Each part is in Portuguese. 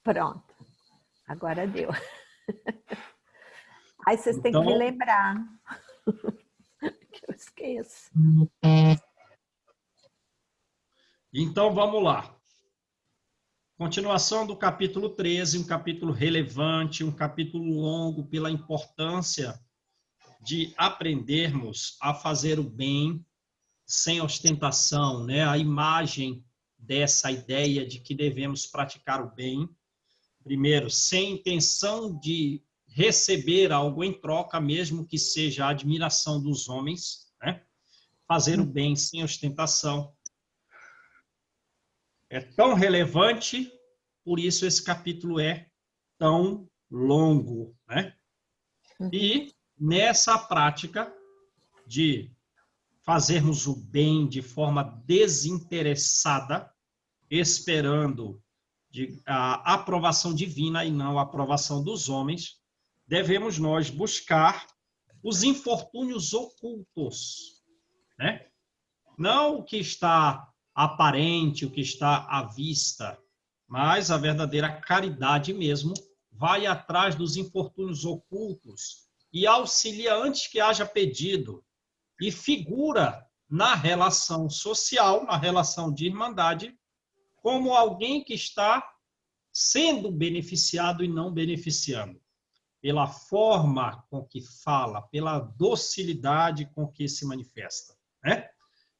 Pronto. Agora deu. Aí vocês têm que Então, me lembrar. Que eu esqueço. então, vamos lá. Continuação do capítulo 13, um capítulo relevante, um capítulo longo pela importância de aprendermos a fazer o bem sem ostentação, né? A imagem dessa ideia de que devemos praticar o bem, primeiro, sem intenção de receber algo em troca, mesmo que seja a admiração dos homens, né? Fazer o bem sem ostentação. É tão relevante, por isso esse capítulo é tão longo, né? E nessa prática de fazermos o bem de forma desinteressada, esperando a aprovação divina e não a aprovação dos homens, devemos nós buscar os infortúnios ocultos, né? Não o que está aparente, o que está à vista, mas a verdadeira caridade mesmo vai atrás dos infortúnios ocultos e auxilia antes que haja pedido e figura na relação social, na relação de irmandade, como alguém que está sendo beneficiado e não beneficiando, pela forma com que fala, pela docilidade com que se manifesta, né?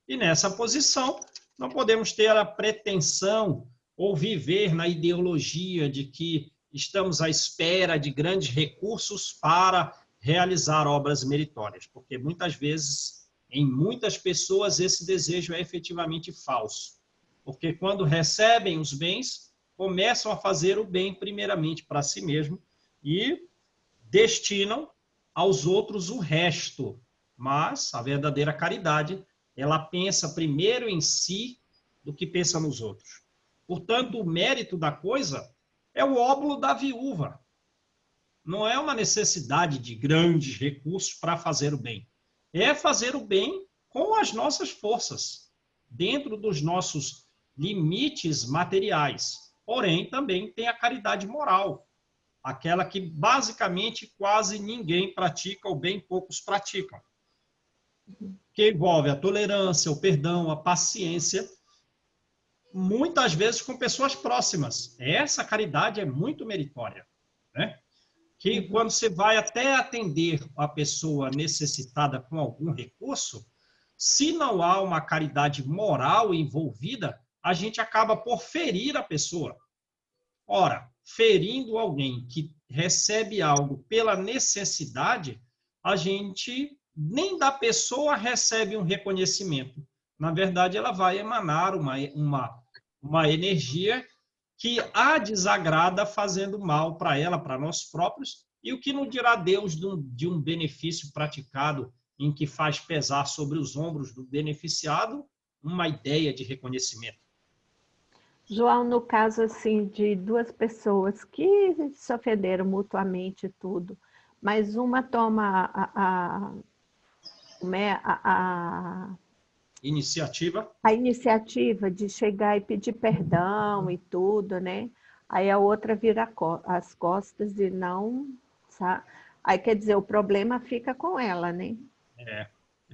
E nessa posição, não podemos ter a pretensão ou viver na ideologia de que estamos à espera de grandes recursos para realizar obras meritórias, porque muitas vezes, em muitas pessoas, esse desejo é efetivamente falso. Porque quando recebem os bens, começam a fazer o bem primeiramente para si mesmo e destinam aos outros o resto. Mas a verdadeira caridade, ela pensa primeiro em si do que pensa nos outros. Portanto, o mérito da coisa é o óbolo da viúva. Não é uma necessidade de grandes recursos para fazer o bem. É fazer o bem com as nossas forças, dentro dos nossos limites materiais. Porém, também tem a caridade moral, aquela que basicamente quase ninguém pratica ou bem poucos praticam, que envolve a tolerância, o perdão, a paciência, muitas vezes com pessoas próximas. Essa caridade é muito meritória, né? Que quando você vai até atender a pessoa necessitada com algum recurso, se não há uma caridade moral envolvida, a gente acaba por ferir a pessoa. Ora, ferindo alguém que recebe algo pela necessidade, a gente nem da pessoa recebe um reconhecimento. Na verdade, ela vai emanar uma energia que a desagrada, fazendo mal para ela, para nós próprios, e o que não dirá Deus de um benefício praticado em que faz pesar sobre os ombros do beneficiado uma ideia de reconhecimento. João, no caso assim de duas pessoas que se ofenderam mutuamente e tudo, mas uma toma Iniciativa. A iniciativa de chegar e pedir perdão e tudo, né? Aí a outra vira as costas e não, sabe? Aí quer dizer, o problema fica com ela, né?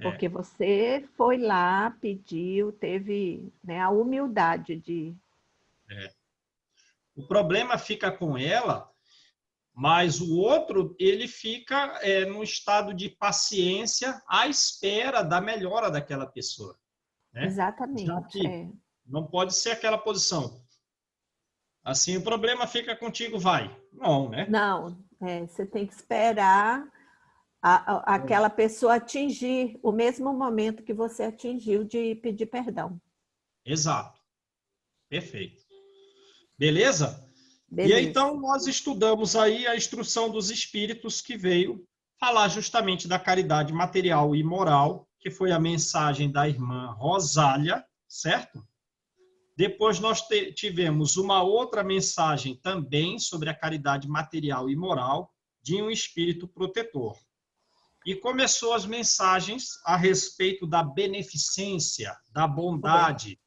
Porque você foi lá, pediu, teve, né, a humildade de... O problema fica com ela, mas o outro, ele fica num estado de paciência à espera da melhora daquela pessoa, né? Exatamente. Já que não pode ser aquela posição. Assim, o problema fica contigo, vai. Não, né? Não, você tem que esperar aquela pessoa atingir o mesmo momento que você atingiu de pedir perdão. Exato. Perfeito. Beleza? Beleza. E então nós estudamos aí a instrução dos espíritos que veio falar justamente da caridade material e moral, que foi a mensagem da irmã Rosália, certo? Depois nós tivemos uma outra mensagem também sobre a caridade material e moral de um espírito protetor. E começou as mensagens a respeito da beneficência, da bondade.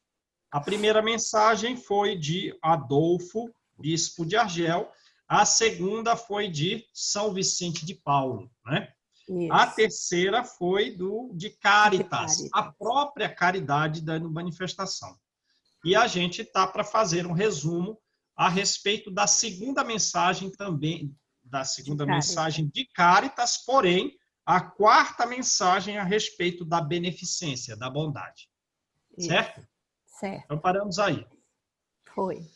A primeira mensagem foi de Adolfo bispo de Argel. A segunda foi de São Vicente de Paulo, né? A terceira foi de Caritas, a própria caridade dando manifestação. E a gente está para fazer um resumo a respeito da segunda mensagem também, da segunda mensagem de Caritas, porém, a quarta mensagem a respeito da beneficência, da bondade. Certo? Certo. Então, paramos aí. Foi.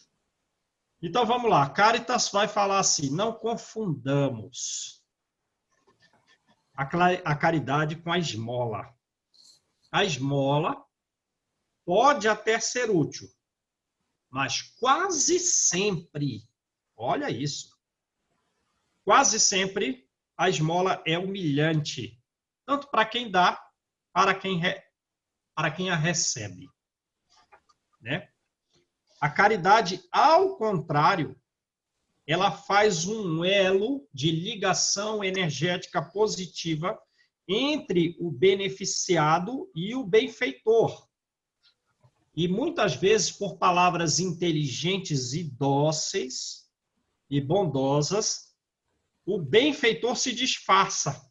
Então, vamos lá. Caritas vai falar assim, não confundamos a caridade com a esmola. A esmola pode até ser útil, mas quase sempre, olha isso, quase sempre a esmola é humilhante, tanto para quem dá, para quem a recebe. Né? A caridade, ao contrário, ela faz um elo de ligação energética positiva entre o beneficiado e o benfeitor. E muitas vezes, por palavras inteligentes e dóceis e bondosas, o benfeitor se disfarça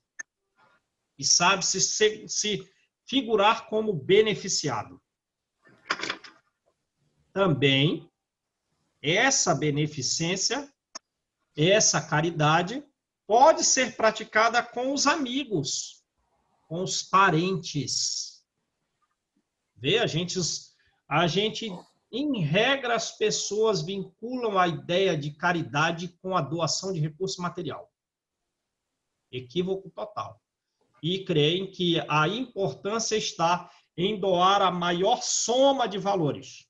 e sabe se figurar como beneficiado. Também, essa beneficência, essa caridade, pode ser praticada com os amigos, com os parentes. Vê, a gente, em regra, as pessoas vinculam a ideia de caridade com a doação de recurso material. Equívoco total. E creem que a importância está em doar a maior soma de valores.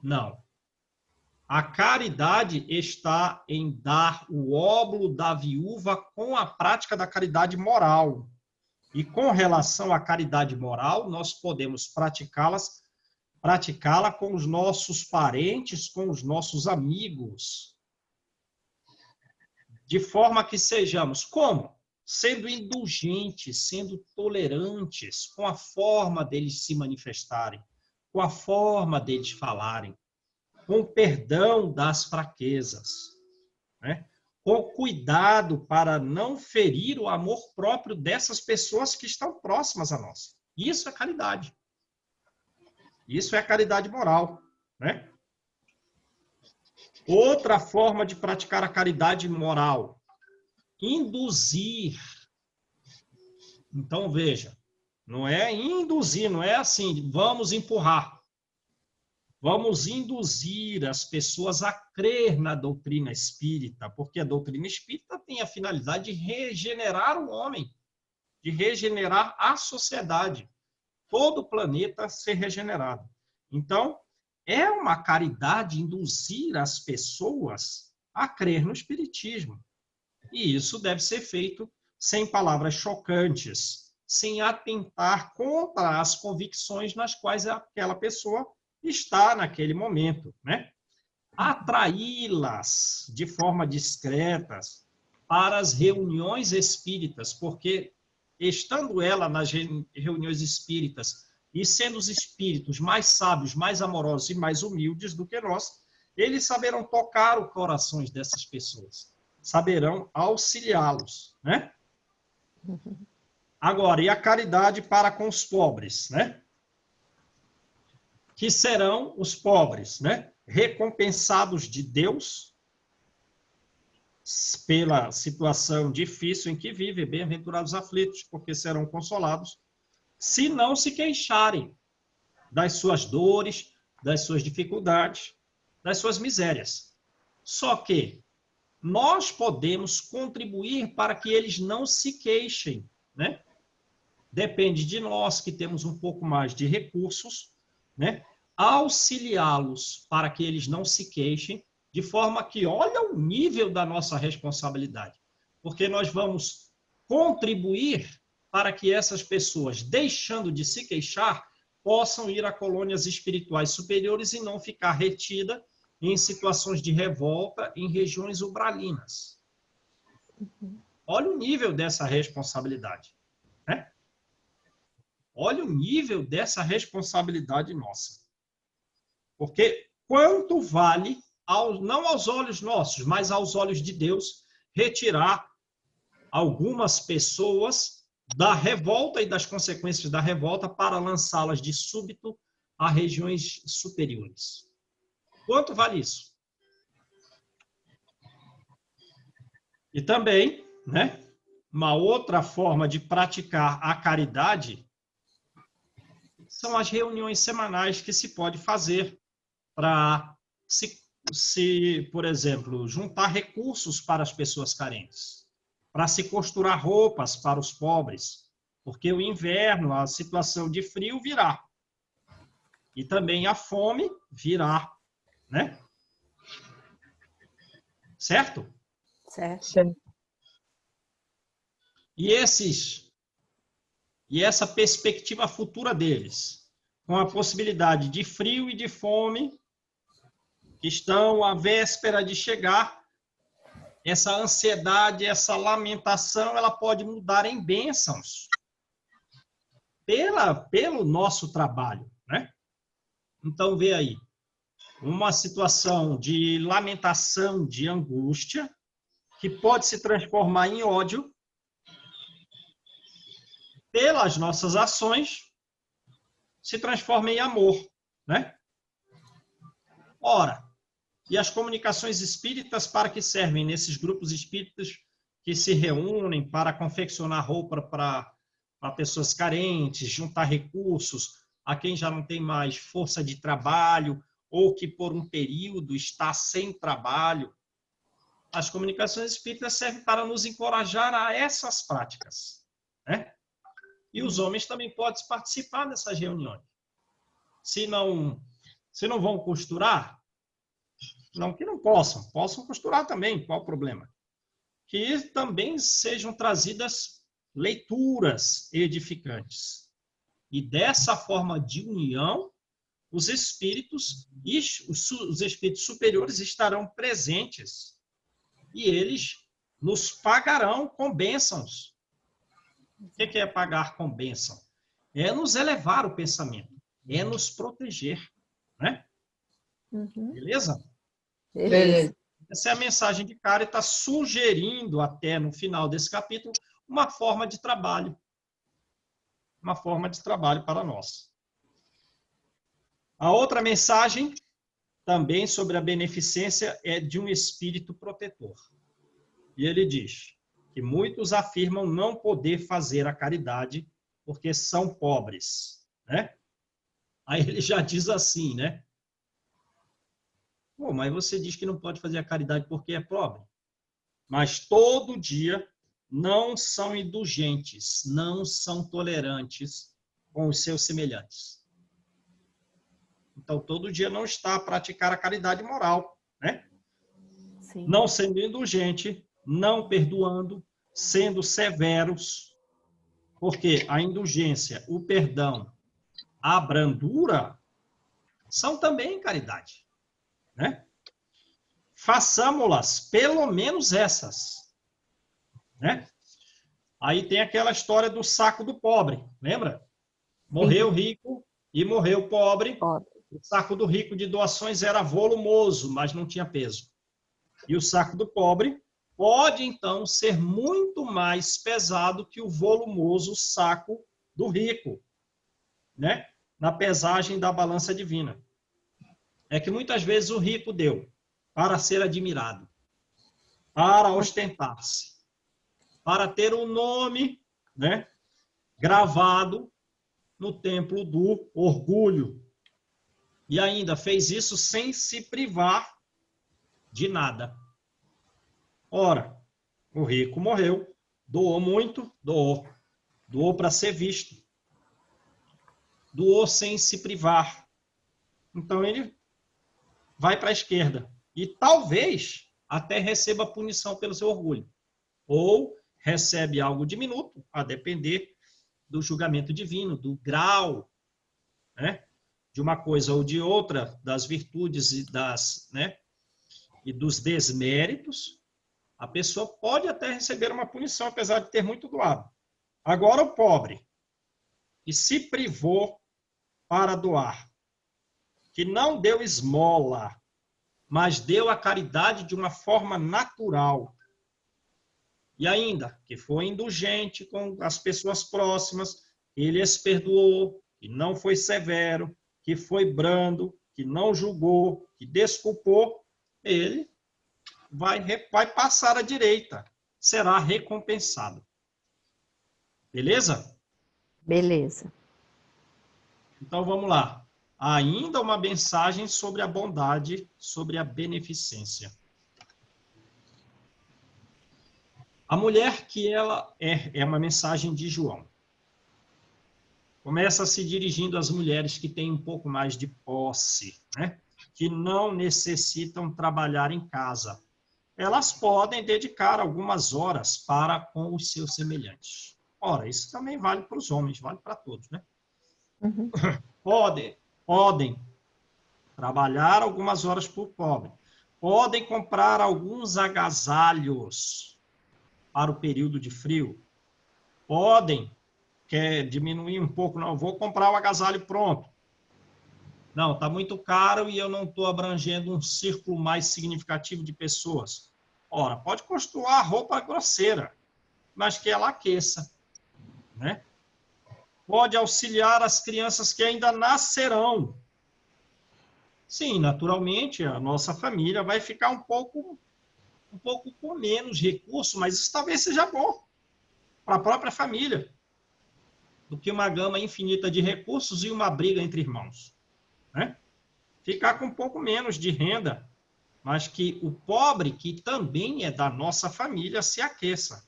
Não. A caridade está em dar o óbolo da viúva com a prática da caridade moral. E com relação à caridade moral, nós podemos praticá-la com os nossos parentes, com os nossos amigos. De forma que sejamos como? Sendo indulgentes, sendo tolerantes com a forma deles se manifestarem, com a forma deles falarem, com perdão das fraquezas, né? Com cuidado para não ferir o amor próprio dessas pessoas que estão próximas a nós. Isso é caridade. Isso é a caridade moral, né? Outra forma de praticar a caridade moral, induzir. Então, veja, não é induzir, não é assim, vamos empurrar. Vamos induzir as pessoas a crer na doutrina espírita, porque a doutrina espírita tem a finalidade de regenerar o homem, de regenerar a sociedade, todo o planeta ser regenerado. Então, é uma caridade induzir as pessoas a crer no espiritismo. E isso deve ser feito sem palavras chocantes, sem atentar contra as convicções nas quais aquela pessoa está naquele momento, né? Atraí-las de forma discreta para as reuniões espíritas, porque estando ela nas reuniões espíritas e sendo os espíritos mais sábios, mais amorosos e mais humildes do que nós, eles saberão tocar os corações dessas pessoas, saberão auxiliá-los, né? Agora, e a caridade para com os pobres, né? Que serão os pobres, né? Recompensados de Deus pela situação difícil em que vivem, bem-aventurados aflitos, porque serão consolados, se não se queixarem das suas dores, das suas dificuldades, das suas misérias. Só que nós podemos contribuir para que eles não se queixem, né? Depende de nós, que temos um pouco mais de recursos, né? Auxiliá-los para que eles não se queixem, de forma que olha o nível da nossa responsabilidade, porque nós vamos contribuir para que essas pessoas, deixando de se queixar, possam ir a colônias espirituais superiores e não ficar retida em situações de revolta em regiões umbralinas. Olha o nível dessa responsabilidade, né? Olha o nível dessa responsabilidade nossa. Porque quanto vale, não aos olhos nossos, mas aos olhos de Deus, retirar algumas pessoas da revolta e das consequências da revolta para lançá-las de súbito a regiões superiores. Quanto vale isso? E também, né, uma outra forma de praticar a caridade são as reuniões semanais que se pode fazer para por exemplo, juntar recursos para as pessoas carentes, para se costurar roupas para os pobres, porque o inverno, a situação de frio virá. E também a fome virá, né? Certo? Certo. E essa perspectiva futura deles, com a possibilidade de frio e de fome, que estão à véspera de chegar, essa ansiedade, essa lamentação, ela pode mudar em bênçãos pelo nosso trabalho, né? Então, vê aí, uma situação de lamentação, de angústia, que pode se transformar em ódio pelas nossas ações, se transforma em amor, né? Ora, e as comunicações espíritas para que servem nesses grupos espíritas que se reúnem para confeccionar roupa para pessoas carentes, juntar recursos a quem já não tem mais força de trabalho ou que por um período está sem trabalho. As comunicações espíritas servem para nos encorajar a essas práticas, né? E os homens também podem participar dessas reuniões. Se não vão costurar, não que não possam costurar também, qual o problema? Que também sejam trazidas leituras edificantes. E dessa forma de união, os espíritos superiores estarão presentes e eles nos pagarão com bênçãos. O que é pagar com bênção? É nos elevar o pensamento, é nos proteger, né? Uhum. Beleza? Beleza. Essa é a mensagem de Caritas, sugerindo até no final desse capítulo uma forma de trabalho. Uma forma de trabalho para nós. A outra mensagem, também sobre a beneficência, é de um espírito protetor. E ele diz que muitos afirmam não poder fazer a caridade porque são pobres, né? Aí ele já diz assim, né? Pô, mas você diz que não pode fazer a caridade porque é pobre. Mas todo dia não são indulgentes, não são tolerantes com os seus semelhantes. Então, todo dia não está a praticar a caridade moral, né? Sim. Não sendo indulgente, não perdoando, sendo severos, porque a indulgência, o perdão, a brandura são também caridade, né? Façamos-las, pelo menos essas, né? Aí tem aquela história do saco do pobre, lembra? Morreu rico e morreu pobre. O saco do rico de doações era volumoso, mas não tinha peso. E o saco do pobre pode, então, ser muito mais pesado que o volumoso saco do rico, né? Na pesagem da balança divina. É que muitas vezes o rico deu para ser admirado, para ostentar-se, para ter um nome, né, gravado no templo do orgulho. E ainda fez isso sem se privar de nada. Ora, o rico morreu, doou muito, doou para ser visto, doou sem se privar. Então ele vai para a esquerda e talvez até receba punição pelo seu orgulho, ou recebe algo diminuto, a depender do julgamento divino, do grau, né, de uma coisa ou de outra, das virtudes e dos desméritos. A pessoa pode até receber uma punição, apesar de ter muito doado. Agora, o pobre, que se privou para doar, que não deu esmola, mas deu a caridade de uma forma natural. E ainda, que foi indulgente com as pessoas próximas, ele as perdoou, que não foi severo, que foi brando, que não julgou, que desculpou, ele vai passar à direita, será recompensado. Beleza? Beleza. Então vamos lá. Ainda uma mensagem sobre a bondade, sobre a beneficência. A mulher que ela é uma mensagem de João. Começa se dirigindo às mulheres que têm um pouco mais de posse, né? Que não necessitam trabalhar em casa. Elas podem dedicar algumas horas para com os seus semelhantes. Ora, isso também vale para os homens, vale para todos, né? Uhum. Podem trabalhar algumas horas por pobre. Podem comprar alguns agasalhos para o período de frio. Podem, quer diminuir um pouco, não, vou comprar o agasalho pronto. Não, está muito caro e eu não estou abrangendo um círculo mais significativo de pessoas. Ora, pode costurar roupa grosseira, mas que ela aqueça, né? Pode auxiliar as crianças que ainda nascerão. Sim, naturalmente, a nossa família vai ficar um pouco com menos recurso, mas isso talvez seja bom para a própria família, do que uma gama infinita de recursos e uma briga entre irmãos, né? Ficar com um pouco menos de renda, mas que o pobre, que também é da nossa família, se aqueça.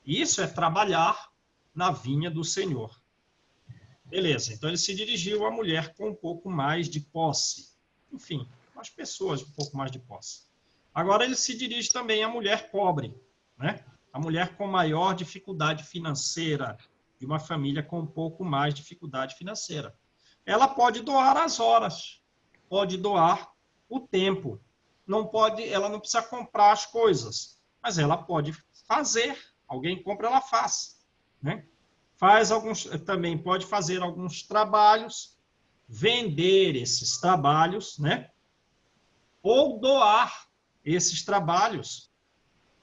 Isso é trabalhar na vinha do Senhor. Beleza, então ele se dirigiu à mulher com um pouco mais de posse. Enfim, as pessoas com um pouco mais de posse. Agora ele se dirige também à mulher pobre, né? A mulher com maior dificuldade financeira, de uma família com um pouco mais de dificuldade financeira. Ela pode doar as horas, pode doar o tempo. Ela não precisa comprar as coisas, mas ela pode fazer. Alguém compra, ela faz, né? Também pode fazer alguns trabalhos, vender esses trabalhos, né? Ou doar esses trabalhos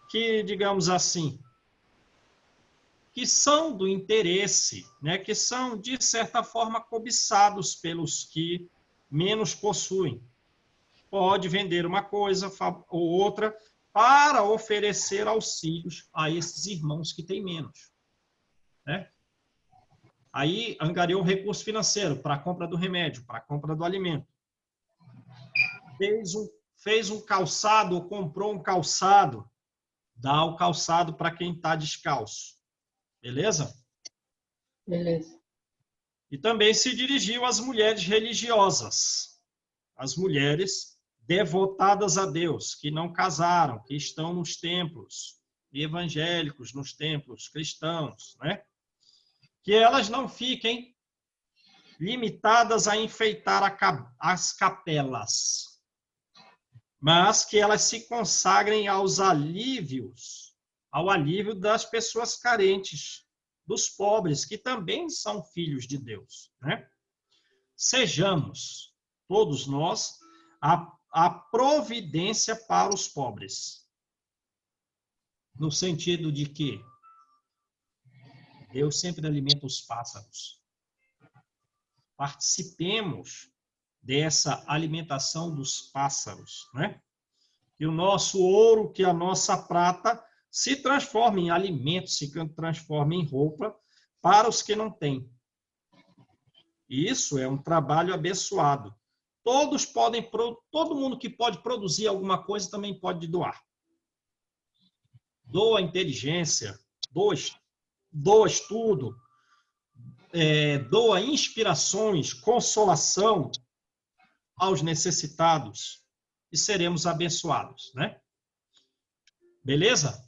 que, digamos assim, que são do interesse, né? Que são, de certa forma, cobiçados pelos que menos possuem. Pode vender uma coisa ou outra para oferecer auxílios a esses irmãos que têm menos, né? Aí angariou um recurso financeiro para a compra do remédio, para a compra do alimento. Fez um calçado ou comprou um calçado, dá o calçado para quem está descalço. Beleza? Beleza. E também se dirigiu às mulheres religiosas, as mulheres devotadas a Deus, que não casaram, que estão nos templos evangélicos, nos templos cristãos, né? Que elas não fiquem limitadas a enfeitar as capelas, mas que elas se consagrem ao alívio das pessoas carentes, dos pobres, que também são filhos de Deus, né? Sejamos, todos nós, a providência para os pobres, no sentido de que Deus sempre alimenta os pássaros. Participemos dessa alimentação dos pássaros, né? Que o nosso ouro, que a nossa prata se transforme em alimento, se transforme em roupa para os que não têm. Isso é um trabalho abençoado. Todo mundo que pode produzir alguma coisa também pode doar. Doa inteligência, doa estudo, doa inspirações, consolação aos necessitados e seremos abençoados, né? Beleza?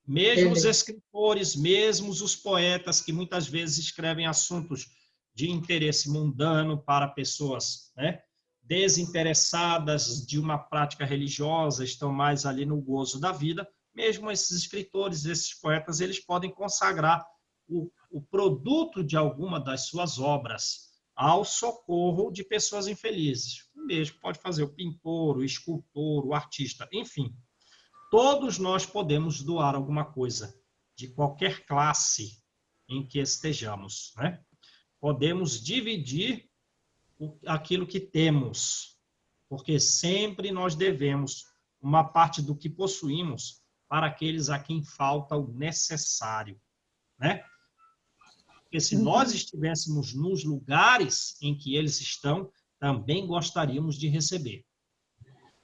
Mesmo os escritores, mesmo os poetas que muitas vezes escrevem assuntos de interesse mundano para pessoas, né, desinteressadas de uma prática religiosa, estão mais ali no gozo da vida, mesmo esses escritores, esses poetas, eles podem consagrar o produto de alguma das suas obras ao socorro de pessoas infelizes. O mesmo pode fazer o pintor, o escultor, o artista, enfim. Todos nós podemos doar alguma coisa, de qualquer classe em que estejamos, né? Podemos dividir aquilo que temos, porque sempre nós devemos uma parte do que possuímos para aqueles a quem falta o necessário, né? Porque se nós estivéssemos nos lugares em que eles estão, também gostaríamos de receber.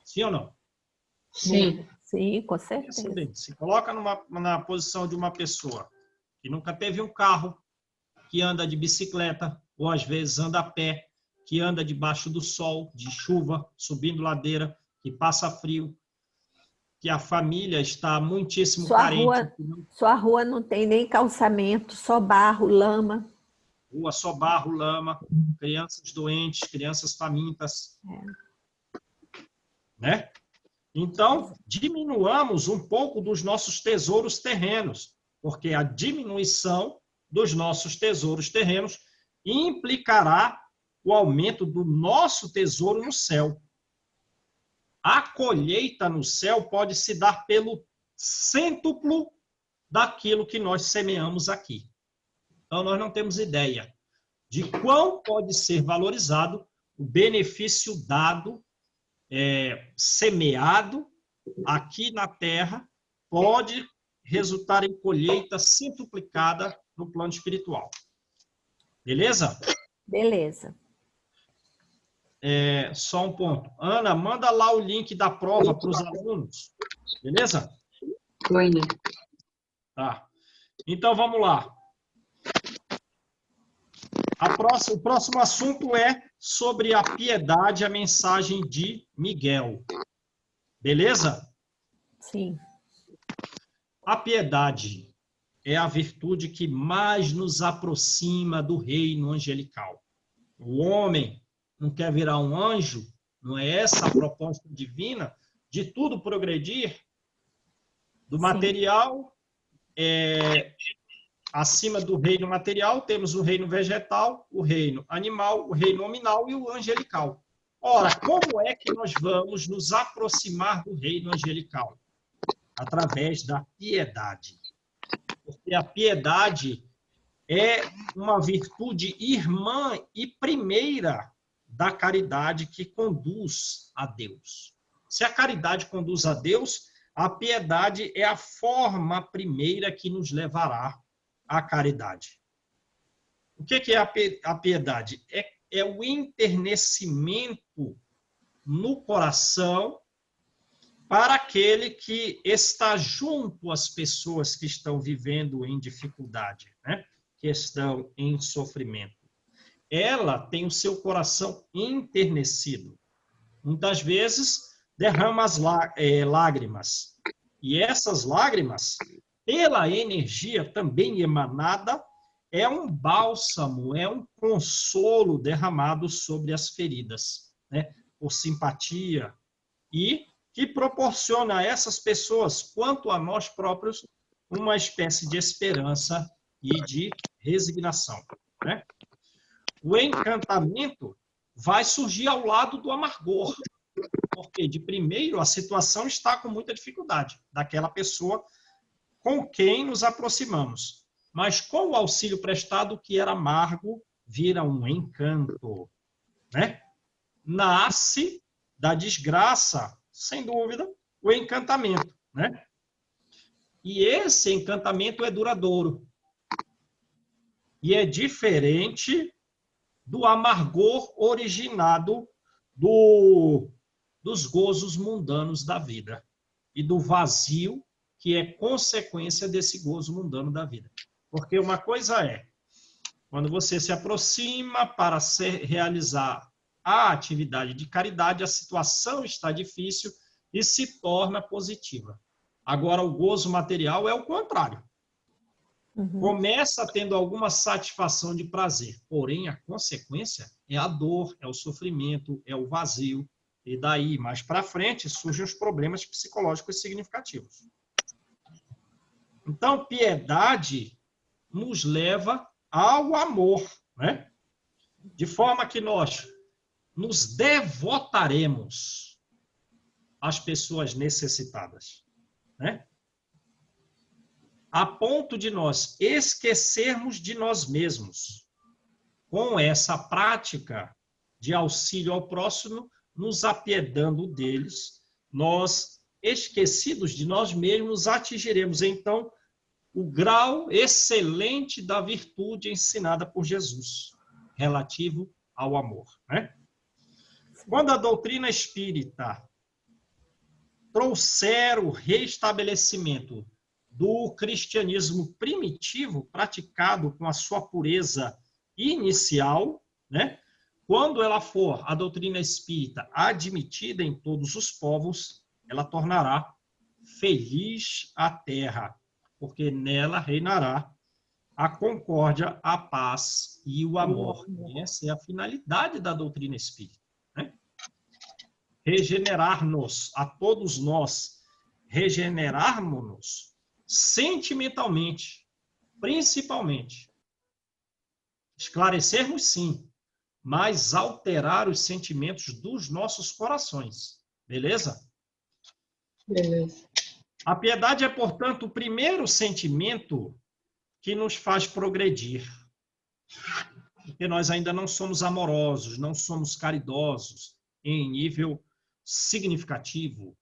Sim ou não? Sim. Sim, com certeza. Receber. Se coloca na posição de uma pessoa que nunca teve um carro, que anda de bicicleta, ou às vezes anda a pé, que anda debaixo do sol, de chuva, subindo ladeira, que passa frio, que a família está muitíssimo carente. Sua rua não tem nem calçamento, só barro, lama. Rua só barro, lama, crianças doentes, crianças famintas. Né? Então, diminuamos um pouco dos nossos tesouros terrenos, porque a diminuição dos nossos tesouros terrenos implicará o aumento do nosso tesouro no céu. A colheita no céu pode se dar pelo cêntuplo daquilo que nós semeamos aqui. Então, nós não temos ideia de quão pode ser valorizado o benefício dado, semeado aqui na terra, pode resultar em colheita centuplicada no plano espiritual. Beleza? Beleza. Só um ponto. Ana, manda lá o link da prova para os alunos. Beleza? Oi, né? Tá. Então, vamos lá. O próximo assunto é sobre a piedade, a mensagem de Miguel. Beleza? Sim. A piedade é a virtude que mais nos aproxima do reino angelical. O homem não quer virar um anjo? Não é essa a proposta divina de tudo progredir? Do material, acima do reino material, temos o reino vegetal, o reino animal, o reino nominal e o angelical. Ora, como é que nós vamos nos aproximar do reino angelical? Através da piedade. Porque a piedade é uma virtude irmã e primeira da caridade que conduz a Deus. Se a caridade conduz a Deus, a piedade é a forma primeira que nos levará à caridade. O que é a piedade? É o enternecimento no coração para aquele que está junto às pessoas que estão vivendo em dificuldade, né? Que estão em sofrimento. Ela tem o seu coração enternecido. Muitas vezes derrama as lágrimas. E essas lágrimas, pela energia também emanada, é um bálsamo, é um consolo derramado sobre as feridas, né? Por simpatia, e que proporciona a essas pessoas, quanto a nós próprios, uma espécie de esperança e de resignação, né? O encantamento vai surgir ao lado do amargor, porque, de primeiro, a situação está com muita dificuldade daquela pessoa com quem nos aproximamos. Mas com o auxílio prestado, o que era amargo vira um encanto, né? Nasce da desgraça, sem dúvida, o encantamento, né? E esse encantamento é duradouro. E é diferente do amargor originado dos gozos mundanos da vida e do vazio que é consequência desse gozo mundano da vida. Porque uma coisa é, quando você se aproxima para realizar a atividade de caridade, a situação está difícil e se torna positiva. Agora, o gozo material é o contrário. Começa tendo alguma satisfação de prazer, porém a consequência é a dor, é o sofrimento, é o vazio, e daí, mais para frente, surgem os problemas psicológicos significativos. Então, piedade nos leva ao amor, né? De forma que nós nos devotaremos às pessoas necessitadas, né? A ponto de nós esquecermos de nós mesmos. Com essa prática de auxílio ao próximo, nos apiedando deles, nós, esquecidos de nós mesmos, atingiremos, então, o grau excelente da virtude ensinada por Jesus, relativo ao amor, né? Quando a doutrina espírita trouxer o restabelecimento do cristianismo primitivo, praticado com a sua pureza inicial, né? Quando ela for, a doutrina espírita, admitida em todos os povos, ela tornará feliz a terra, porque nela reinará a concórdia, a paz e o amor. Essa é a finalidade da doutrina espírita, né? Regenerar-nos, a todos nós, regenerarmos-nos sentimentalmente, principalmente. Esclarecermos, sim, mas alterar os sentimentos dos nossos corações. Beleza? Beleza. A piedade é, portanto, o primeiro sentimento que nos faz progredir. Porque nós ainda não somos amorosos, não somos caridosos em nível significativo.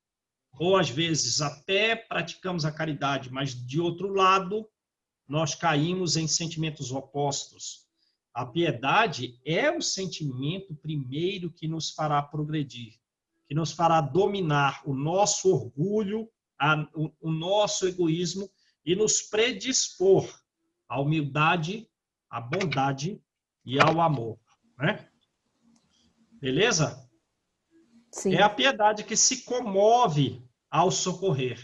Ou, às vezes, até praticamos a caridade, mas, de outro lado, nós caímos em sentimentos opostos. A piedade é o sentimento primeiro que nos fará progredir, que nos fará dominar o nosso orgulho, o nosso egoísmo e nos predispor à humildade, à bondade e ao amor, né? Beleza? Sim. É a piedade que se comove ao socorrer.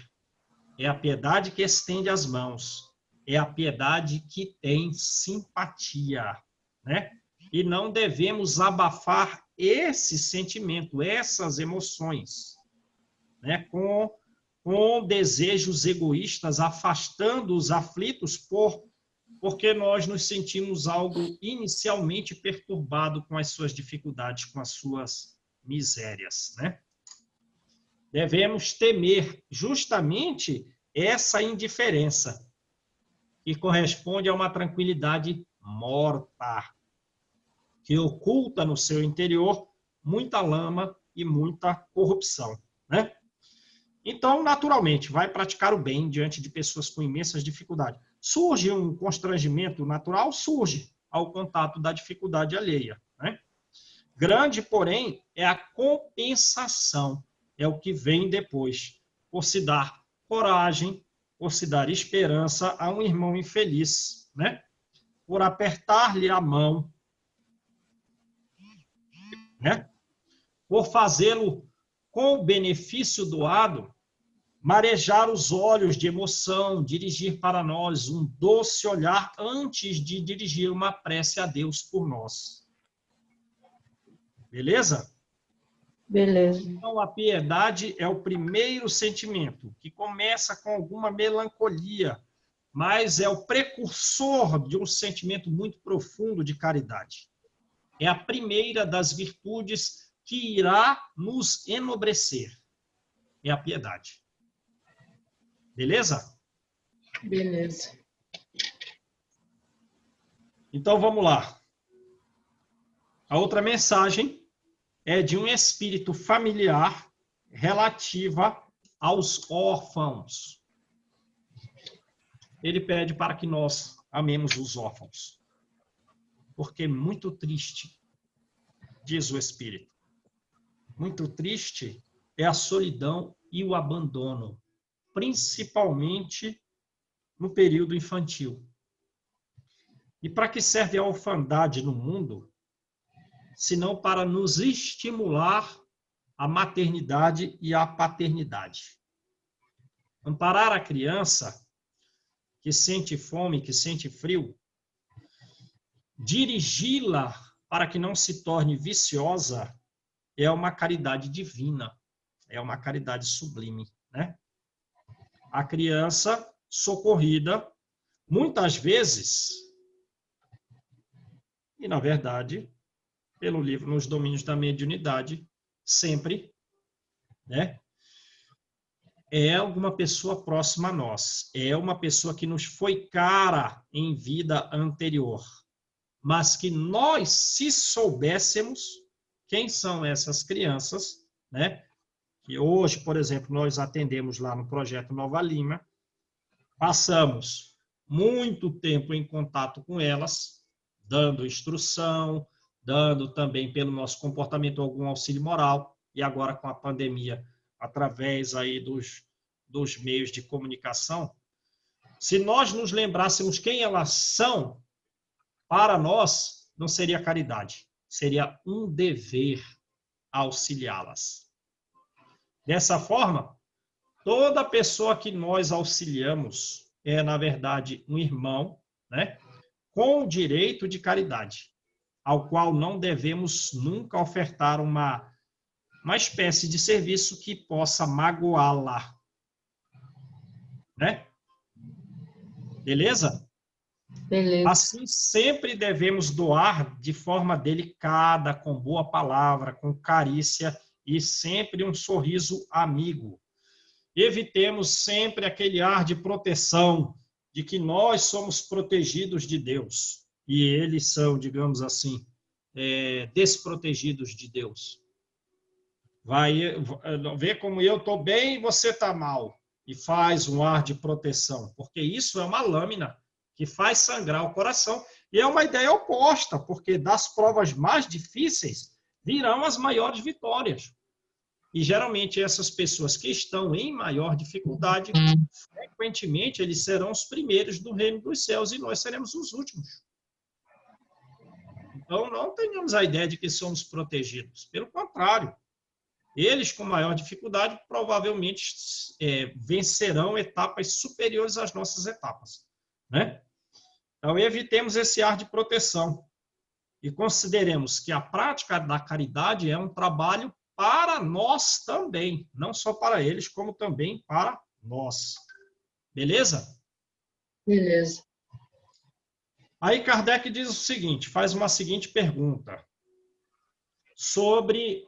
É a piedade que estende as mãos. É a piedade que tem simpatia, né? E não devemos abafar esse sentimento, essas emoções, né? Com desejos egoístas, afastando os aflitos porque nós nos sentimos algo inicialmente perturbado com as suas dificuldades, com as suas misérias, né? Devemos temer justamente essa indiferença, que corresponde a uma tranquilidade morta, que oculta no seu interior muita lama e muita corrupção, né? Então, naturalmente, vai praticar o bem diante de pessoas com imensas dificuldades. Surge um constrangimento natural? Surge ao contato da dificuldade alheia, né? Grande, porém, é a compensação, é o que vem depois, por se dar coragem, por se dar esperança a um irmão infeliz, né? Por apertar-lhe a mão, né? Por fazê-lo com o benefício doado, marejar os olhos de emoção, dirigir para nós um doce olhar antes de dirigir uma prece a Deus por nós. Beleza? Beleza. Então, a piedade é o primeiro sentimento, que começa com alguma melancolia, mas é o precursor de um sentimento muito profundo de caridade. É a primeira das virtudes que irá nos enobrecer. É a piedade. Beleza? Beleza. Então, vamos lá. A outra mensagem é de um espírito familiar relativa aos órfãos. Ele pede para que nós amemos os órfãos. Porque é muito triste, diz o espírito. Muito triste é a solidão e o abandono, principalmente no período infantil. E para que serve a orfandade no mundo, senão para nos estimular a maternidade e a paternidade? Amparar a criança que sente fome, que sente frio, dirigi-la para que não se torne viciosa, é uma caridade divina, é uma caridade sublime, né? A criança socorrida, muitas vezes, e na verdade, pelo livro Nos Domínios da Mediunidade, sempre, né? É alguma pessoa próxima a nós, é uma pessoa que nos foi cara em vida anterior, mas que nós, se soubéssemos quem são essas crianças, né? Que hoje, por exemplo, nós atendemos lá no Projeto Nova Lima, passamos muito tempo em contato com elas, dando instrução, dando também pelo nosso comportamento algum auxílio moral, e agora com a pandemia, através aí dos meios de comunicação, se nós nos lembrássemos quem elas são, para nós não seria caridade, seria um dever auxiliá-las. Dessa forma, toda pessoa que nós auxiliamos é, na verdade, um irmão, né, com o direito de caridade, ao qual não devemos nunca ofertar uma espécie de serviço que possa magoá-la. Né? Beleza? Beleza. Assim, sempre devemos doar de forma delicada, com boa palavra, com carícia e sempre um sorriso amigo. Evitemos sempre aquele ar de proteção, de que nós somos protegidos de Deus e eles são, digamos assim, desprotegidos de Deus. Vai ver como eu estou bem e você está mal, e faz um ar de proteção, porque isso é uma lâmina que faz sangrar o coração, e é uma ideia oposta, porque das provas mais difíceis virão as maiores vitórias. E geralmente essas pessoas que estão em maior dificuldade, frequentemente eles serão os primeiros do reino dos céus e nós seremos os últimos. Então não tenhamos a ideia de que somos protegidos, pelo contrário. Eles, com maior dificuldade, provavelmente vencerão etapas superiores às nossas etapas. Né? Então, evitemos esse ar de proteção e consideremos que a prática da caridade é um trabalho para nós também, não só para eles, como também para nós. Beleza? Beleza. Aí Kardec diz o seguinte, faz uma seguinte pergunta sobre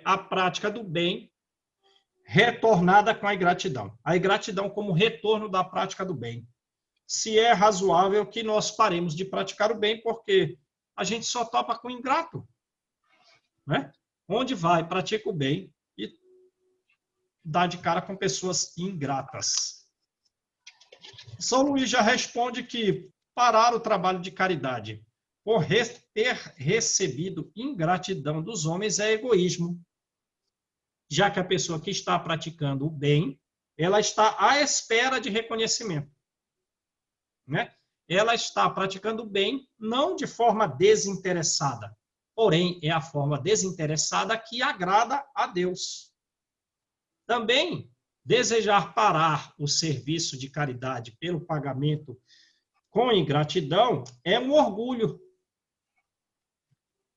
a prática do bem retornada com a ingratidão. A ingratidão como retorno da prática do bem. Se é razoável que nós paremos de praticar o bem, porque a gente só topa com o ingrato. Né? Onde vai, pratica o bem e dá de cara com pessoas ingratas. São Luís já responde que parar o trabalho de caridade por ter recebido ingratidão dos homens é egoísmo, já que a pessoa que está praticando o bem, ela está à espera de reconhecimento. Né? Ela está praticando o bem não de forma desinteressada, porém é a forma desinteressada que agrada a Deus. Também, desejar parar o serviço de caridade pelo pagamento com ingratidão é um orgulho,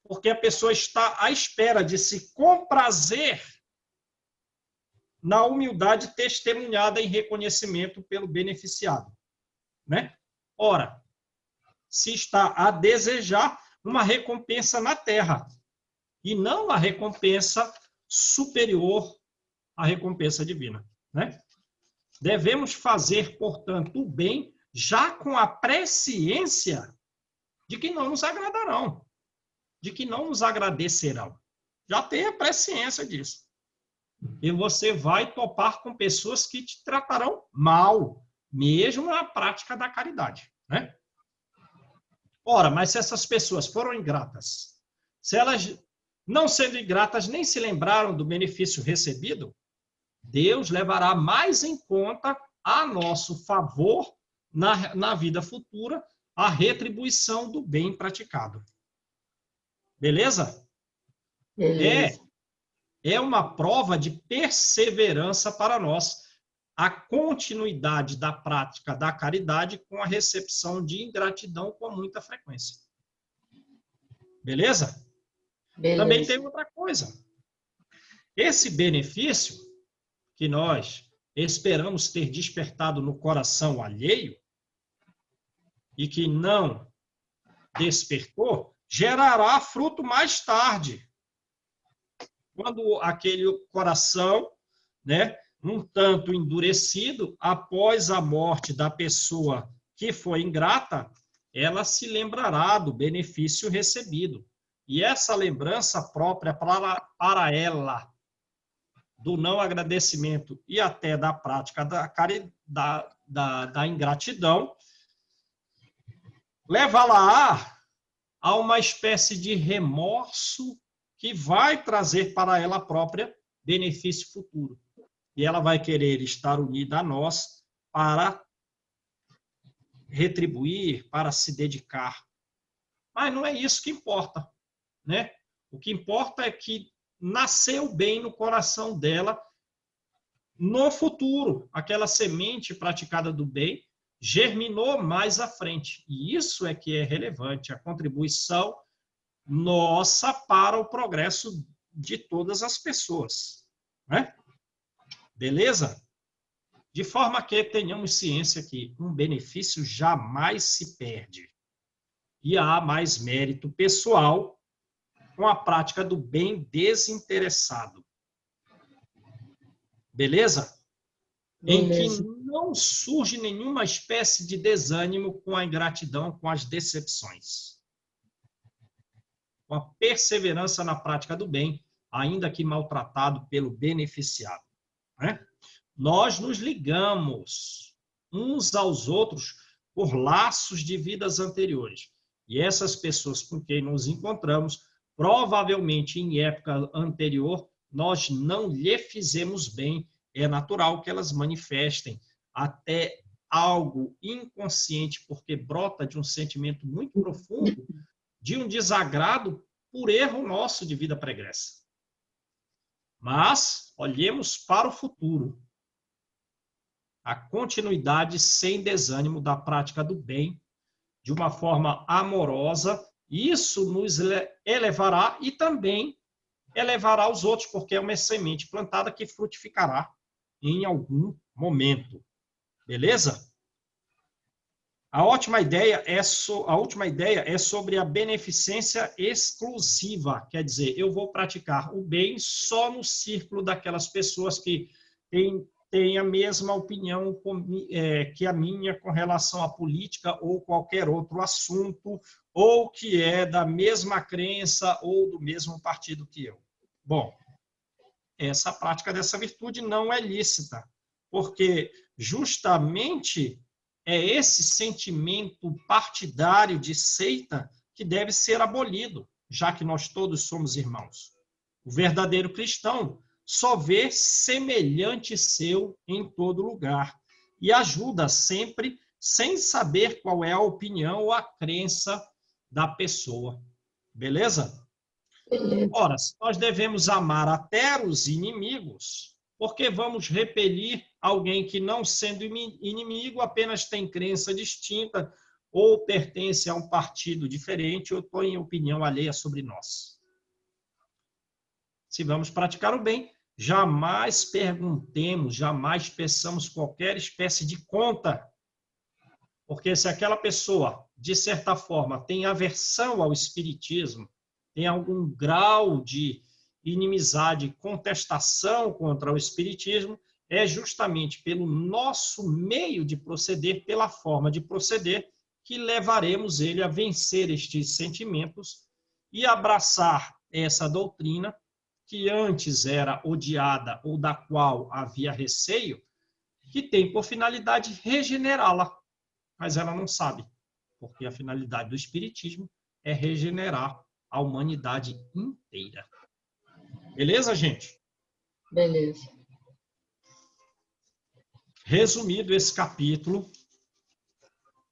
porque a pessoa está à espera de se comprazer na humildade testemunhada em reconhecimento pelo beneficiado. Né? Ora, se está a desejar uma recompensa na terra, e não a recompensa superior à recompensa divina. Né? Devemos fazer, portanto, o bem já com a presciência de que não nos agradarão, de que não nos agradecerão. Já tenha presciência disso. E você vai topar com pessoas que te tratarão mal, mesmo na prática da caridade. Né? Ora, mas se essas pessoas foram ingratas, se elas, não sendo ingratas, nem se lembraram do benefício recebido, Deus levará mais em conta a nosso favor na vida futura a retribuição do bem praticado. Beleza? Beleza. É uma prova de perseverança para nós a continuidade da prática da caridade com a recepção de ingratidão com muita frequência. Beleza? Beleza. Também tem outra coisa. Esse benefício que nós esperamos ter despertado no coração alheio e que não despertou, gerará fruto mais tarde. Quando aquele coração, né, um tanto endurecido, após a morte da pessoa que foi ingrata, ela se lembrará do benefício recebido. E essa lembrança própria para ela, do não agradecimento e até da prática da ingratidão, leva-la a uma espécie de remorso que vai trazer para ela própria benefício futuro. E ela vai querer estar unida a nós para retribuir, para se dedicar. Mas não é isso que importa, né? O que importa é que nasceu bem no coração dela no futuro. Aquela semente praticada do bem germinou mais à frente. E isso é que é relevante, a contribuição nossa para o progresso de todas as pessoas, né? Beleza? De forma que tenhamos ciência que um benefício jamais se perde. E há mais mérito pessoal com a prática do bem desinteressado. Beleza? Em que não surge nenhuma espécie de desânimo com a ingratidão, com as decepções. Com a perseverança na prática do bem, ainda que maltratado pelo beneficiado, né? Nós nos ligamos uns aos outros por laços de vidas anteriores. E essas pessoas com quem nos encontramos, provavelmente em época anterior, nós não lhe fizemos bem. É natural que elas manifestem até algo inconsciente, porque brota de um sentimento muito profundo, de um desagrado por erro nosso de vida pregressa. Mas olhemos para o futuro. A continuidade sem desânimo da prática do bem, de uma forma amorosa, isso nos elevará e também elevará os outros, porque é uma semente plantada que frutificará em algum momento. Beleza? A última ideia é sobre a beneficência exclusiva, quer dizer, eu vou praticar o bem só no círculo daquelas pessoas que têm a mesma opinião que a minha com relação à política ou qualquer outro assunto, ou que é da mesma crença ou do mesmo partido que eu. Bom, essa prática dessa virtude não é lícita, porque justamente é esse sentimento partidário de seita que deve ser abolido, já que nós todos somos irmãos. O verdadeiro cristão só vê semelhante seu em todo lugar e ajuda sempre sem saber qual é a opinião ou a crença da pessoa. Beleza? Ora, nós devemos amar até os inimigos, porque vamos repelir alguém que, não sendo inimigo, apenas tem crença distinta ou pertence a um partido diferente ou tem opinião alheia sobre nós. Se vamos praticar o bem, jamais perguntemos, jamais peçamos qualquer espécie de conta, porque se aquela pessoa, de certa forma, tem aversão ao espiritismo, tem algum grau de inimizade, contestação contra o espiritismo, é justamente pelo nosso meio de proceder, pela forma de proceder, que levaremos ele a vencer estes sentimentos e abraçar essa doutrina que antes era odiada ou da qual havia receio, que tem por finalidade regenerá-la, mas ela não sabe, porque a finalidade do espiritismo é regenerar a humanidade inteira. Beleza, gente? Beleza. Resumido esse capítulo,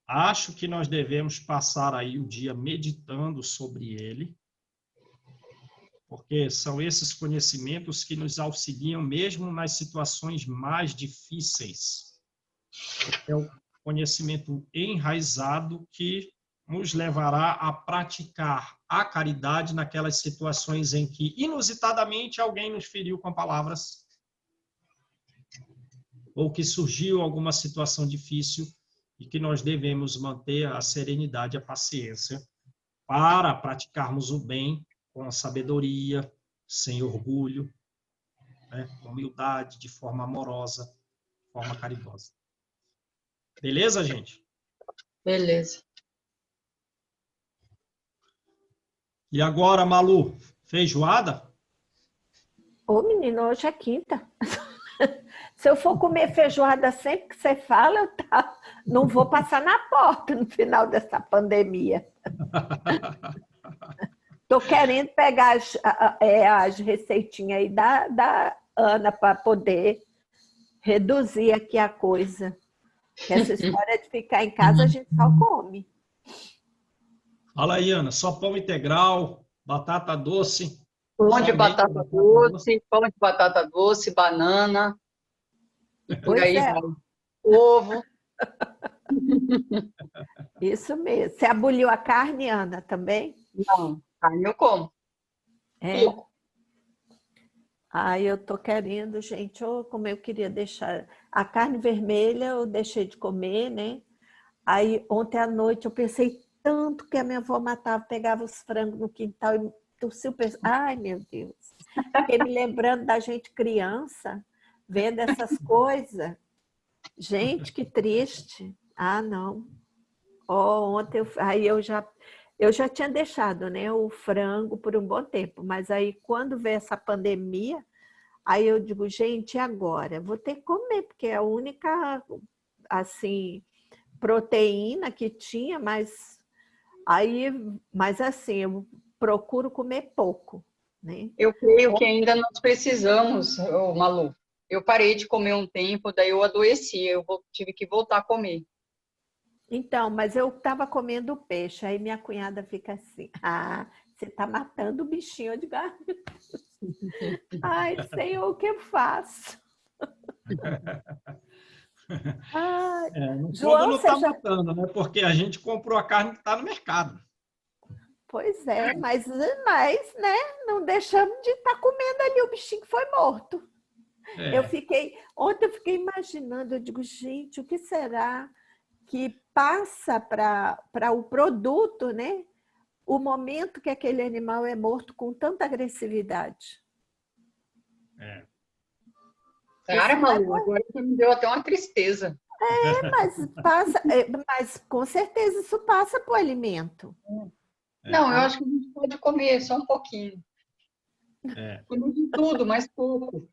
acho que nós devemos passar aí o dia meditando sobre ele, porque são esses conhecimentos que nos auxiliam mesmo nas situações mais difíceis. É o conhecimento enraizado que nos levará a praticar a caridade naquelas situações em que, inusitadamente, alguém nos feriu com palavras, ou que surgiu alguma situação difícil e que nós devemos manter a serenidade e a paciência para praticarmos o bem com sabedoria, sem orgulho, né? Com humildade, de forma amorosa, de forma caridosa. Beleza, gente? Beleza. E agora, Malu, feijoada? Ô, menino, hoje é quinta. Se eu for comer feijoada sempre que você fala, não vou passar na porta no final dessa pandemia. Estou querendo pegar as receitinhas aí da Ana para poder reduzir aqui a coisa. Que essa história de ficar em casa, a gente só come. Fala aí, Ana, só pão integral, batata doce. Pão de batata doce, pão de batata doce, banana, e por aí vai. Ovo. Isso mesmo. Você aboliu a carne, Ana, também? Não, carne eu como. É. Ai, eu tô querendo, gente, como eu queria deixar. A carne vermelha eu deixei de comer, né? Aí ontem à noite eu pensei tanto que a minha avó matava, pegava os frangos no quintal e torcia o pescoço. Ai, meu Deus. Fiquei me lembrando da gente criança, vendo essas coisas. Gente, que triste. Ah, não. Ontem aí eu já tinha deixado, né, o frango por um bom tempo, mas aí quando veio essa pandemia, aí eu digo, gente, e agora? Vou ter que comer, porque é a única, assim, proteína que tinha, mas assim, eu procuro comer pouco, né? Eu creio que ainda nós precisamos, Malu. Eu parei de comer um tempo, daí eu adoeci, tive que voltar a comer. Então, mas eu estava comendo peixe, aí minha cunhada fica assim, você está matando o bichinho de gato. Ai, Senhor, o que eu faço? Ai, No João, fundo não você está já... matando, né? Porque a gente comprou a carne que está no mercado. Pois é, mas né, não deixamos de estar comendo ali o bichinho que foi morto. Ontem eu fiquei imaginando, eu digo, gente, o que será que passa para o produto, né? O momento que aquele animal é morto com tanta agressividade. Cara, Malu, agora você me deu até uma tristeza. Mas com certeza isso passa para o alimento. Não, eu acho que a gente pode comer só um pouquinho. Comer de tudo, mas pouco.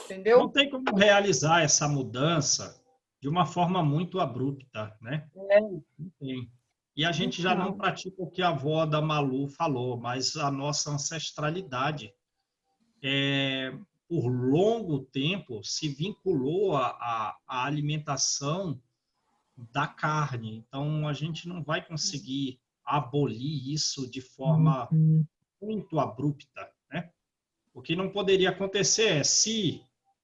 Entendeu? Não tem como realizar essa mudança de uma forma muito abrupta, né? Não tem. E a gente já não pratica o que a avó da Malu falou, mas a nossa ancestralidade, por longo tempo, se vinculou à alimentação da carne. Então, a gente não vai conseguir abolir isso de forma muito abrupta, né? O que não poderia acontecer é se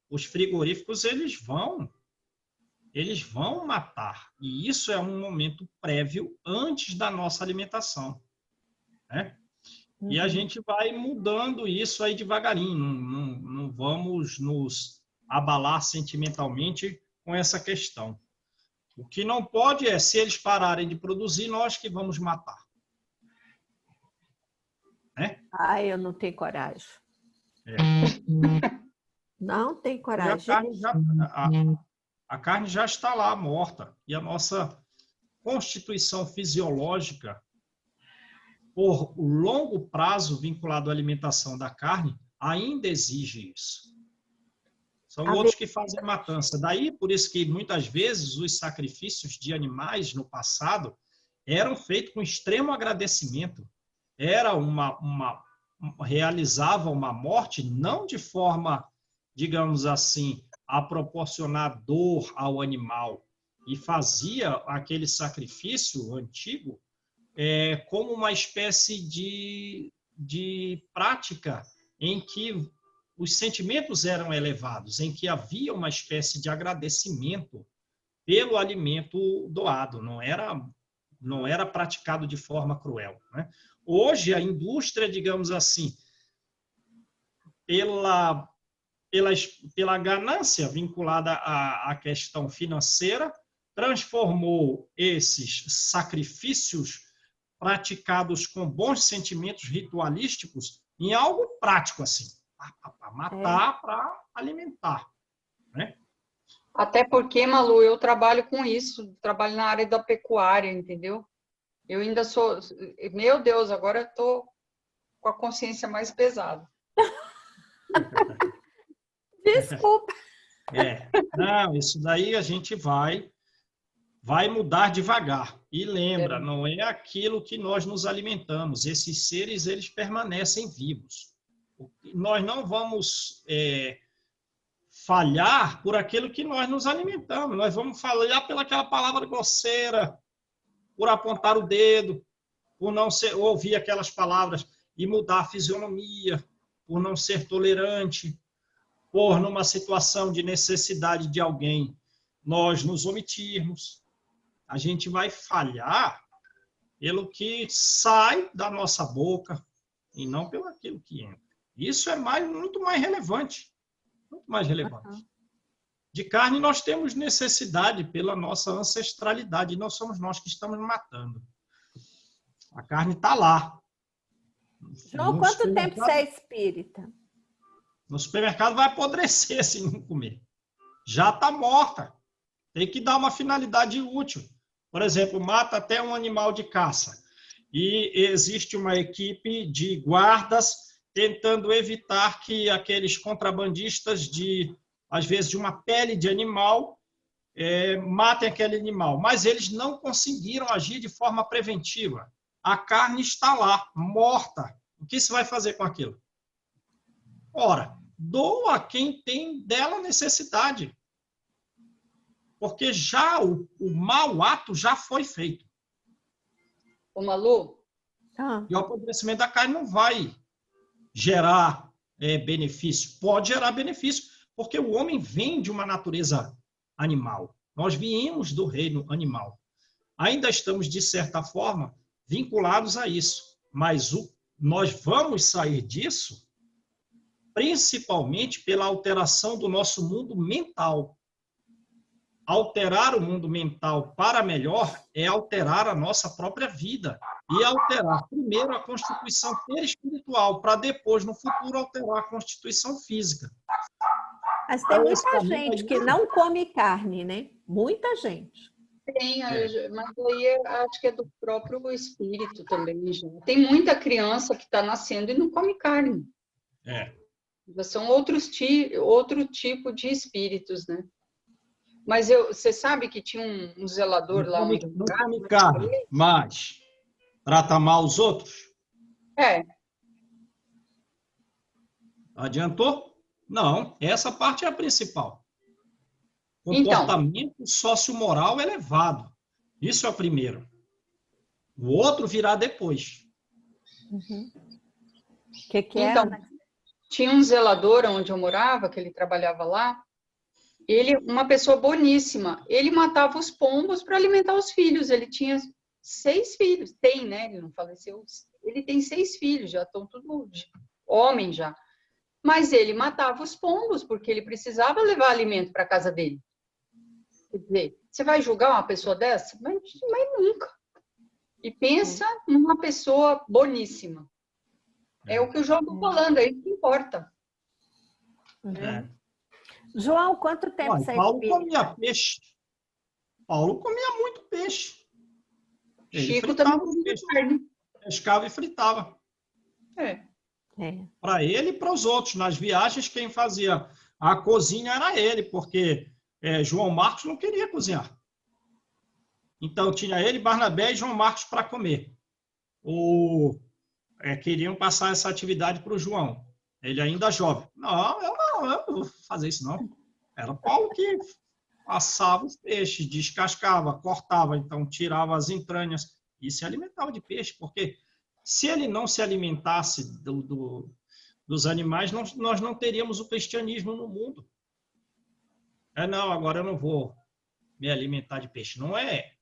os frigoríficos eles vão matar. E isso é um momento prévio antes da nossa alimentação, né? E a gente vai mudando isso aí devagarinho. Não vamos nos abalar sentimentalmente com essa questão. O que não pode é, se eles pararem de produzir, nós que vamos matar. Né? Ai, eu não tenho coragem. Não tenho coragem. A carne já está lá, morta. E a nossa constituição fisiológica, por longo prazo vinculado à alimentação da carne, ainda exige isso. São outros que fazem a matança. Daí, por isso que muitas vezes os sacrifícios de animais no passado eram feitos com extremo agradecimento. Era realizava uma morte não de forma, digamos assim, a proporcionar dor ao animal, e fazia aquele sacrifício antigo como uma espécie de prática em que os sentimentos eram elevados, em que havia uma espécie de agradecimento pelo alimento doado, não era praticado de forma cruel, né? Hoje, a indústria, digamos assim, pela ganância vinculada à questão financeira, transformou esses sacrifícios praticados com bons sentimentos ritualísticos em algo prático, assim. Para matar, para alimentar, né? Até porque, Malu, eu trabalho com isso, trabalho na área da pecuária, entendeu? Eu ainda sou... Meu Deus, agora eu tô com a consciência mais pesada. Desculpa. Não, isso daí a gente vai mudar devagar. E lembra, não é aquilo que nós nos alimentamos. Esses seres, eles permanecem vivos. Nós não vamos falhar por aquilo que nós nos alimentamos. Nós vamos falhar pelaquela palavra grosseira, por apontar o dedo, por não ouvir aquelas palavras e mudar a fisionomia, por não ser tolerante, por numa situação de necessidade de alguém, nós nos omitirmos. A gente vai falhar pelo que sai da nossa boca e não pelo aquilo que entra. Isso é muito mais relevante. Muito mais relevante. Uhum. De carne nós temos necessidade pela nossa ancestralidade, e não somos nós que estamos matando. A carne está lá. João, quanto tempo você é espírita? No supermercado vai apodrecer se não comer. Já está morta. Tem que dar uma finalidade útil. Por exemplo, mata até um animal de caça. E existe uma equipe de guardas tentando evitar que aqueles contrabandistas, às vezes, de uma pele de animal, matem aquele animal. Mas eles não conseguiram agir de forma preventiva. A carne está lá, morta. O que se vai fazer com aquilo? Ora, doa quem tem dela necessidade. Porque já o mau ato já foi feito. Ô, Malu? E o apodrecimento da carne não vai gerar benefício. Pode gerar benefício, porque o homem vem de uma natureza animal. Nós viemos do reino animal. Ainda estamos, de certa forma, vinculados a isso. Mas nós vamos sair disso principalmente pela alteração do nosso mundo mental. Alterar o mundo mental para melhor é alterar a nossa própria vida e alterar primeiro a constituição espiritual, para depois, no futuro, alterar a constituição física. Mas tem muita gente que não come carne, né? Muita gente. Tem, mas aí acho que é do próprio espírito também. Já. Tem muita criança que está nascendo e não come carne. São outro tipo de espíritos, né? Mas você sabe que tinha um zelador lá onde eu morava? Não come carne, mas trata mal os outros? Adiantou? Não, essa parte é a principal. Comportamento sociomoral elevado. Isso é o primeiro. O outro virá depois. Uhum. Então, tinha um zelador onde eu morava, que ele trabalhava lá. Ele, uma pessoa boníssima, ele matava os pombos para alimentar os filhos. Ele tinha 6 filhos. Tem, né? Ele não faleceu. Ele tem 6 filhos, já estão todos homens já. Mas ele matava os pombos porque ele precisava levar alimento para a casa dele. Quer dizer, você vai julgar uma pessoa dessa? Mas nunca. E pensa numa pessoa boníssima. É o que o João está falando, é isso que importa. João, quanto tempo você Paulo comia peixe. Paulo comia muito peixe. Ele Chico também comia carne. Pescava e fritava. Para ele e para os outros. Nas viagens, quem fazia a cozinha era ele, porque João Marcos não queria cozinhar. Então, tinha ele, Barnabé e João Marcos para comer. Queriam passar essa atividade para o João. Ele ainda jovem. Não, eu não vou fazer isso, não. Era Paulo que assava os peixes, descascava, cortava, então tirava as entranhas e se alimentava de peixe, porque se ele não se alimentasse dos animais, nós não teríamos o cristianismo no mundo. Não, agora eu não vou me alimentar de peixe. Não é.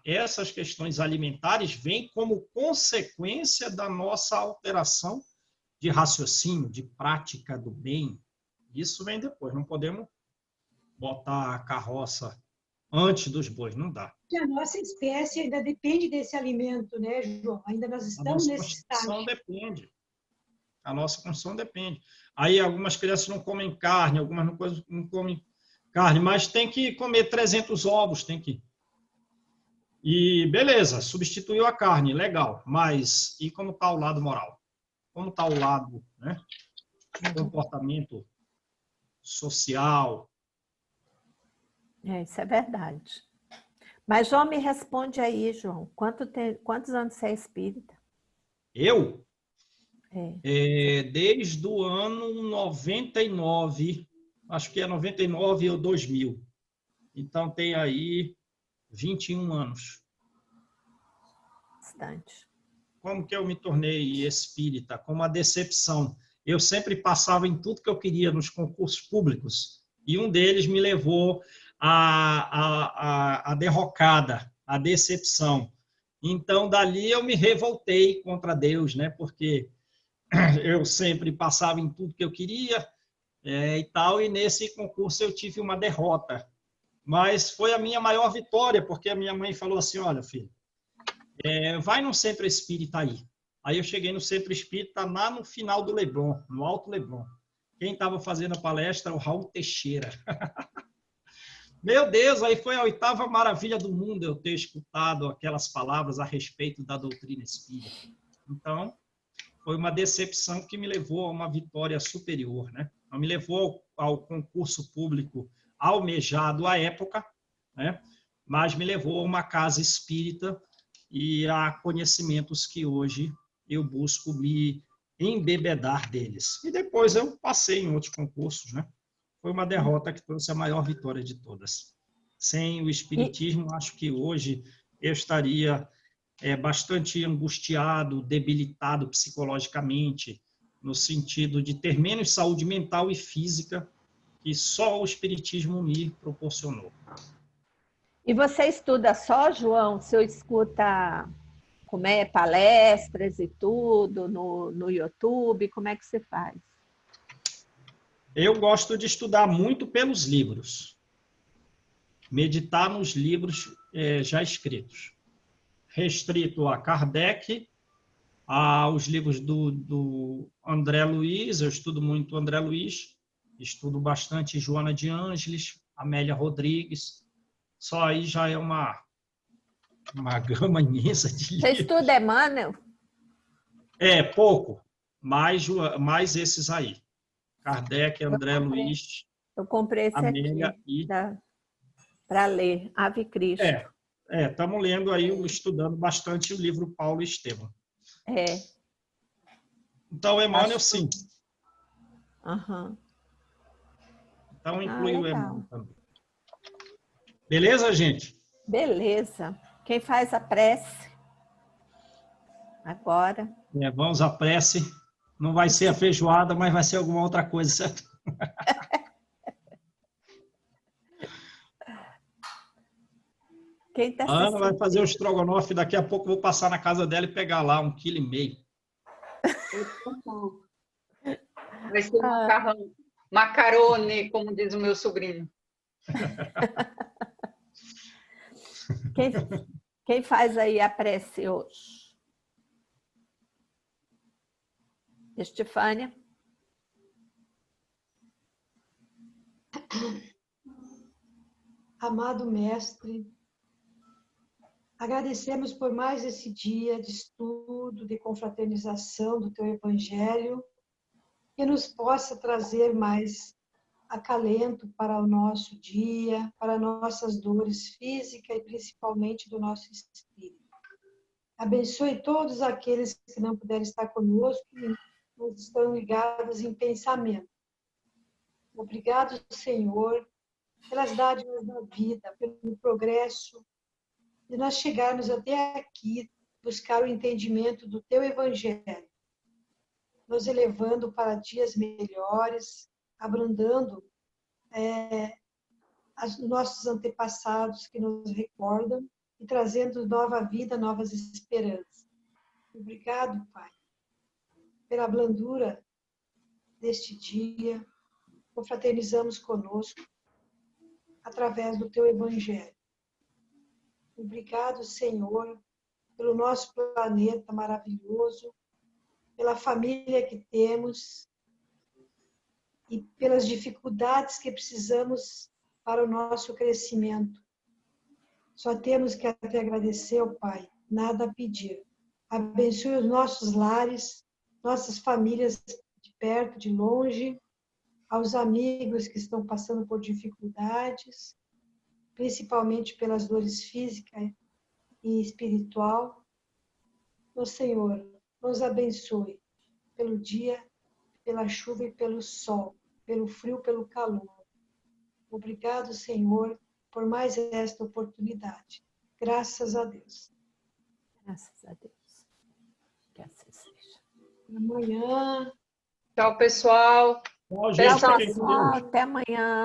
Essas questões alimentares vêm como consequência da nossa alteração de raciocínio, de prática do bem. Isso vem depois. Não podemos botar a carroça antes dos bois, não dá. E a nossa espécie ainda depende desse alimento, né, João? Ainda nós A estamos nossa nesse constituição estágio. depende. A nossa constituição depende. Aí algumas crianças não comem carne, algumas não comem carne, mas tem que comer 300 ovos, tem que. E beleza, substituiu a carne, legal. Mas e como está o lado moral? Como está o lado, né? Comportamento social? Isso é verdade. Mas, João, me responde aí, João. Quantos anos você é espírita? Eu? É. Desde o ano 99, acho que é 99 ou 2000. Então, tem aí 21 anos. Bastante. Como que eu me tornei espírita? Com uma decepção. Eu sempre passava em tudo que eu queria nos concursos públicos, e um deles me levou à derrocada, à decepção. Então, dali eu me revoltei contra Deus, né? Porque eu sempre passava em tudo que eu queria e tal, e nesse concurso eu tive uma derrota. Mas foi a minha maior vitória, porque a minha mãe falou assim, olha, filho, vai no centro espírita aí. Aí eu cheguei no centro espírita lá no final do Leblon, no Alto Leblon. Quem estava fazendo a palestra era o Raul Teixeira. Meu Deus, aí foi a 8ª maravilha do mundo eu ter escutado aquelas palavras a respeito da doutrina espírita. Então, foi uma decepção que me levou a uma vitória superior, né? Me levou ao concurso público almejado à época, né? Mas me levou a uma casa espírita e a conhecimentos que hoje eu busco me embebedar deles. E depois eu passei em outros concursos, né? Foi uma derrota que trouxe a maior vitória de todas. Sem o espiritismo, acho que hoje eu estaria bastante angustiado, debilitado psicologicamente, no sentido de ter menos saúde mental e física que só o espiritismo me proporcionou. E você estuda só, João? Você escuta palestras e tudo no YouTube? Como é que você faz? Eu gosto de estudar muito pelos livros. Meditar nos livros já escritos. Restrito a Kardec, aos livros do André Luiz, eu estudo muito André Luiz, estudo bastante Joana de Ângeles, Amélia Rodrigues, só aí já é uma gama imensa de Você livros. estuda Emmanuel? Pouco, mais esses aí. Kardec, André Luiz, Eu comprei esse Amélia aqui para ler, Ave Cristo. Estamos lendo aí, estudando bastante o livro Paulo Estevam. Então, Emmanuel, sim. Uhum. Então, inclui o legal. Emmanuel também. Beleza, gente? Beleza. Quem faz a prece? Agora. Vamos à prece. Não vai ser a feijoada, mas vai ser alguma outra coisa, certo? Quem tá a Ana vai fazer o estrogonofe, daqui a pouco eu vou passar na casa dela e pegar lá 1,5 kg. Vai ser macarrão. Macarone, como diz o meu sobrinho. Quem faz aí a prece hoje? Estefânia? Amado Mestre, agradecemos por mais esse dia de estudo, de confraternização do Teu Evangelho, que nos possa trazer mais acalento para o nosso dia, para nossas dores físicas e principalmente do nosso espírito. Abençoe todos aqueles que não puderem estar conosco e nos estão ligados em pensamento. Obrigado, Senhor, pelas dádivas da vida, pelo progresso, de nós chegarmos até aqui, buscar o entendimento do Teu Evangelho, nos elevando para dias melhores, abrandando os nossos antepassados que nos recordam e trazendo nova vida, novas esperanças. Obrigado, Pai, pela blandura deste dia. Confraternizamos conosco através do Teu Evangelho. Obrigado, Senhor, pelo nosso planeta maravilhoso, pela família que temos e pelas dificuldades que precisamos para o nosso crescimento. Só temos que te agradecer, ó Pai, nada a pedir. Abençoe os nossos lares, nossas famílias de perto, de longe, aos amigos que estão passando por dificuldades, principalmente pelas dores físicas e espiritual. Ó Senhor, nos abençoe pelo dia, pela chuva e pelo sol, pelo frio, pelo calor. Obrigado, Senhor, por mais esta oportunidade. Graças a Deus. Graças a Deus. Que assim seja. Amanhã. Tchau, pessoal. Tchau, gente. Peça Fiquem com Deus. Até amanhã.